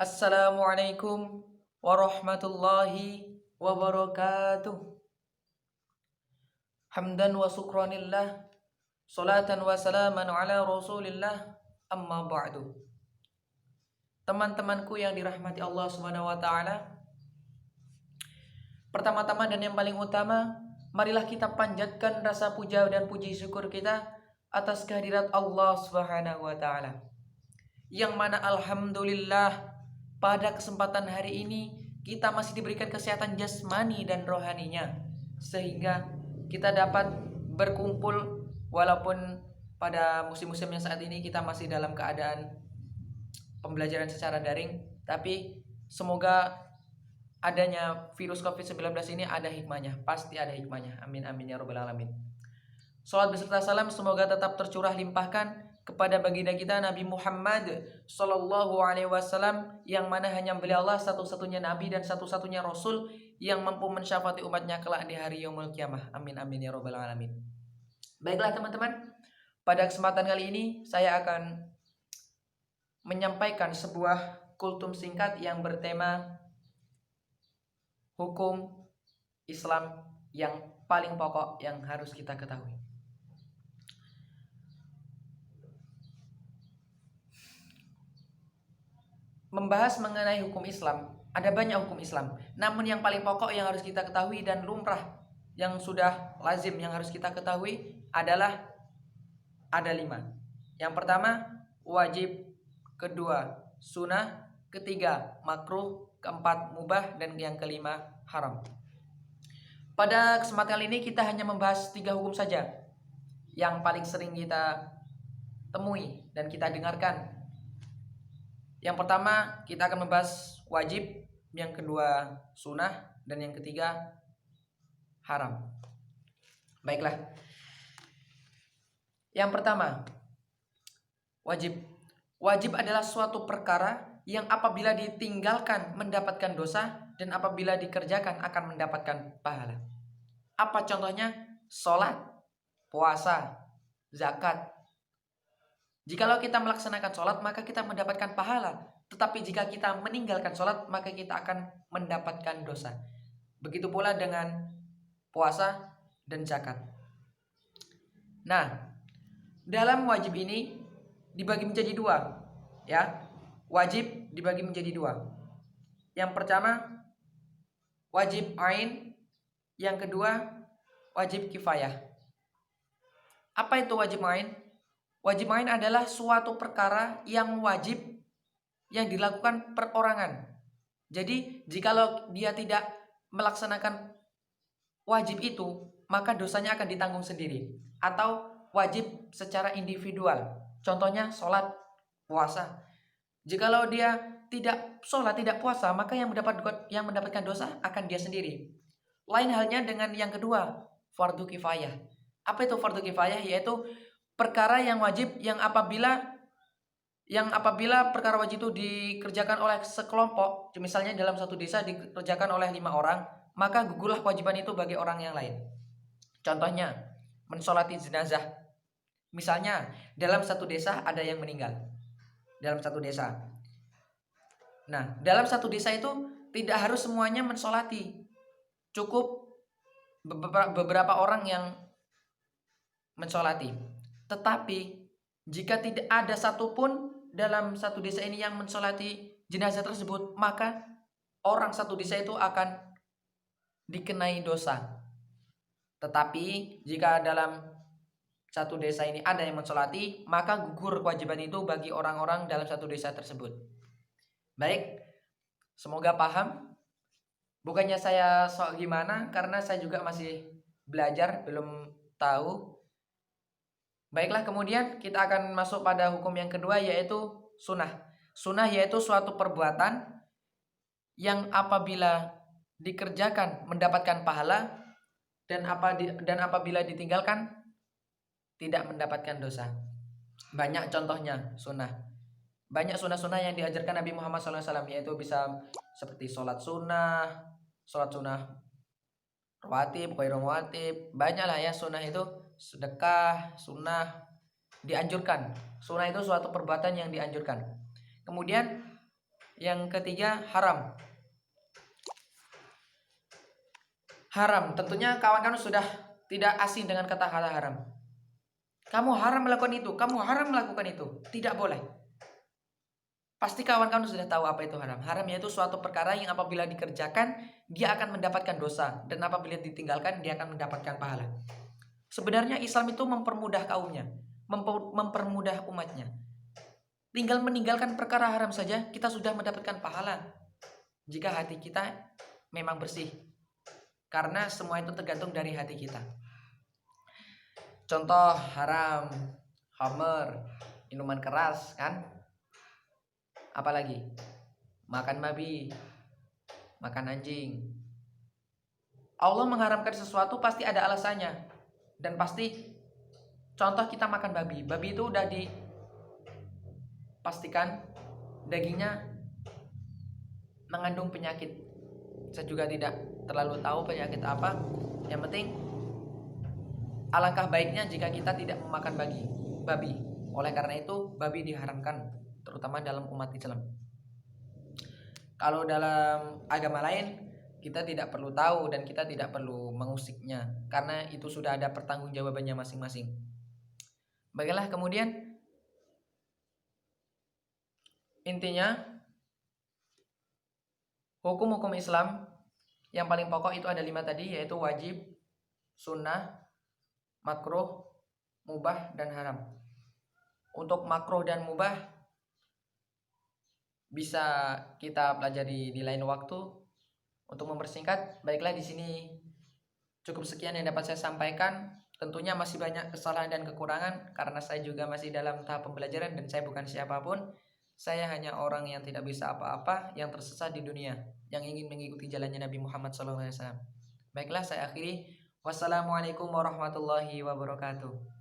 Assalamualaikum warahmatullahi wabarakatuh. Hamdan wa syukranillah, salatan wa salaman ala rasulillah, amma ba'du. Teman-temanku yang dirahmati Allah Subhanahu wa taala, pertama-tama dan yang paling utama, marilah kita panjatkan rasa puja dan puji syukur kita atas kehadirat Allah Subhanahu wa taala. Yang mana alhamdulillah pada kesempatan hari ini kita masih diberikan kesehatan jasmani dan rohaninya, sehingga kita dapat berkumpul walaupun pada musim-musim yang saat ini kita masih dalam keadaan pembelajaran secara daring, tapi semoga adanya virus COVID-19 ini ada hikmahnya, pasti ada hikmahnya. Amin amin ya rabbal alamin. Salat beserta salam semoga tetap tercurah limpahkan kepada baginda kita Nabi Muhammad Sallallahu Alaihi Wasallam, yang mana hanya beliau Allah satu-satunya Nabi dan satu-satunya Rasul yang mampu mensyafaati umatnya kelak di hari Yaumul Qiyamah. Amin amin ya rabbal alamin. Baiklah teman-teman, pada kesempatan kali ini saya akan menyampaikan sebuah kultum singkat yang bertema hukum Islam yang paling pokok yang harus kita ketahui. Membahas mengenai hukum Islam, ada banyak hukum Islam. Namun yang paling pokok yang harus kita ketahui dan lumrah yang sudah lazim yang harus kita ketahui adalah ada 5. Yang pertama wajib, kedua sunnah, ketiga makruh, keempat mubah, dan yang kelima haram. Pada kesempatan kali ini kita hanya membahas 3 hukum saja yang paling sering kita temui dan kita dengarkan. Yang pertama kita akan membahas wajib, yang kedua sunnah, dan yang ketiga haram. Baiklah. Yang pertama, wajib. Wajib adalah suatu perkara yang apabila ditinggalkan mendapatkan dosa dan apabila dikerjakan akan mendapatkan pahala. Apa contohnya? Sholat, puasa, zakat. Jikalau kita melaksanakan sholat maka kita mendapatkan pahala, tetapi jika kita meninggalkan sholat maka kita akan mendapatkan dosa. Begitu pula dengan puasa dan zakat. Nah, dalam wajib ini dibagi menjadi 2, ya. Wajib dibagi menjadi 2. Yang pertama wajib ain, yang kedua wajib kifayah. Apa itu wajib ain? Wajib ain adalah suatu perkara yang wajib yang dilakukan perorangan. Jadi jikalau dia tidak melaksanakan wajib itu, maka dosanya akan ditanggung sendiri. Atau wajib secara individual. Contohnya sholat, puasa. Jikalau dia tidak sholat, tidak puasa, maka yang mendapatkan dosa akan dia sendiri. Lain halnya dengan yang kedua, fardu kifayah. Apa itu fardu kifayah? Yaitu perkara yang wajib yang apabila perkara wajib itu dikerjakan oleh sekelompok, misalnya dalam satu desa dikerjakan oleh 5 orang, maka gugurlah kewajiban itu bagi orang yang lain. Contohnya mensolati jenazah. Misalnya dalam satu desa ada yang meninggal, dalam satu desa. Nah, dalam satu desa itu tidak harus semuanya mensolati, cukup beberapa orang yang mensolati. Tetapi jika tidak ada satupun dalam satu desa ini yang mensolati jenazah tersebut, maka orang satu desa itu akan dikenai dosa. Tetapi jika dalam satu desa ini ada yang mensolati, maka gugur kewajiban itu bagi orang-orang dalam satu desa tersebut. Baik, semoga paham. Bukannya saya sok gimana, karena saya juga masih belajar, belum tahu. Baiklah, kemudian kita akan masuk pada hukum yang kedua, yaitu sunnah. Sunnah yaitu suatu perbuatan yang apabila dikerjakan mendapatkan pahala dan apabila ditinggalkan tidak mendapatkan dosa. Banyak contohnya sunnah. Banyak sunnah-sunnah yang diajarkan Nabi Muhammad SAW, yaitu bisa seperti sholat sunnah rawatib, khairu rawatib, banyaklah ya sunnah itu. Sedekah, sunnah dianjurkan. Sunnah itu suatu perbuatan yang dianjurkan. Kemudian Yang ketiga, haram. Haram, tentunya kawan-kawan sudah tidak asing dengan kata haram. Kamu haram melakukan itu, kamu haram melakukan itu. Tidak boleh. Pasti kawan-kawan sudah tahu apa itu haram. Haram yaitu suatu perkara yang apabila dikerjakan, dia akan mendapatkan dosa. Dan apabila ditinggalkan, dia akan mendapatkan pahala. Sebenarnya Islam itu mempermudah kaumnya, mempermudah umatnya. Tinggal meninggalkan perkara haram saja, kita sudah mendapatkan pahala. Jika hati kita memang bersih. Karena semua itu tergantung dari hati kita. Contoh haram, khamr, minuman keras kan? Apalagi? Makan babi, makan anjing. Allah mengharamkan sesuatu pasti ada alasannya. Dan pasti contoh kita makan babi. Babi itu udah dipastikan dagingnya mengandung penyakit. Saya juga tidak terlalu tahu penyakit apa. Yang penting alangkah baiknya jika kita tidak memakan babi. Oleh karena itu babi diharamkan, terutama dalam umat Islam. Kalau dalam agama lain kita tidak perlu tahu dan kita tidak perlu mengusiknya, karena itu sudah ada pertanggungjawabannya masing-masing. Baiklah, kemudian intinya hukum-hukum Islam yang paling pokok itu ada 5 tadi, yaitu wajib, sunnah, makruh, mubah, dan haram. Untuk makruh dan mubah bisa kita pelajari di lain waktu. Untuk mempersingkat, baiklah di sini cukup sekian yang dapat saya sampaikan. Tentunya masih banyak kesalahan dan kekurangan karena saya juga masih dalam tahap pembelajaran dan saya bukan siapapun. Saya hanya orang yang tidak bisa apa-apa, yang tersesat di dunia, yang ingin mengikuti jalannya Nabi Muhammad SAW. Baiklah, saya akhiri. Wassalamualaikum warahmatullahi wabarakatuh.